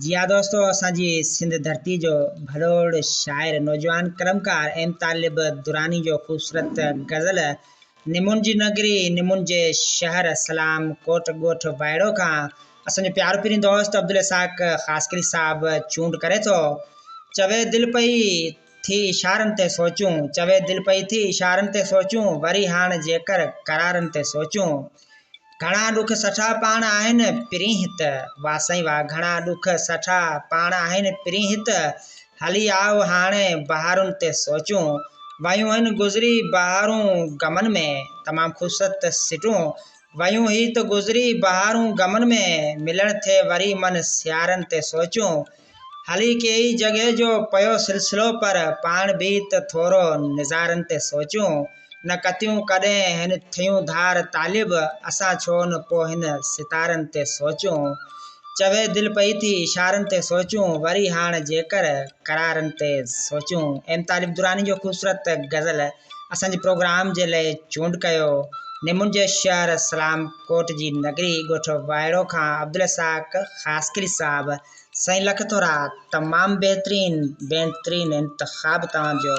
जी हाँ दोस्तों, असांजी सिंध धरती जो भलोड़ शाइर नौजवान कलमकार एम तालिब दुरानी जो ख़ूबसूरत गज़ल निमुन जी नगरी निमुन जे शहर सलाम कोट ॻोठ वाइड़ो खां असांजो प्यारो पिरी दोस्त अब्दुल इसाक ख़ासकरी साहब चूंड करे थो। चवे दिल पई थी इशारनि ते सोचूं, चवे दिल पई थी इशारनि ते सोचूं, वरी हाणे जेकर करारनि ते सोचूं। घणा ॾुख सठा पाण आहिनि पिरी हित, वाह साईं वाह, घणा ॾुख सठा पाण आहिनि पिरी हित, हली आओ हाणे बहारुनि ते सोचूं। वयूं आहिनि गुज़री बहारूं गमन में, तमामु ख़ूबसूरत सिटूं। वयूं ही त गुज़री बहारूं गमन में, मिलण थे वरी मन सियारनि ते सोचूं। हली कई जॻह जो पयो सिलसिलो पर पाण बि त थोरो निज़ारनि ते सोचूं। न कतियूं कॾहिं हिन थियूं धार तालिब, असां छो न पोइ हिन सितारनि ते सोचूं। चवे दिल पई थी इशारनि ते सोचूं, वरी हाणे जेकर करारनि ते सोचूं। एम तालिब दुरानी जो ख़ूबसूरत गज़ल असांजे प्रोग्राम जे लाइ चूंड कयो निमुन जे शहर सलाम कोट जी नगरी ॻोठ वाइड़ो खां अब्दुल इसाक ख़ासकरी साहब। साईं लख थोरा, तमामु बहितरीन इंतख़ाब तव्हांजो।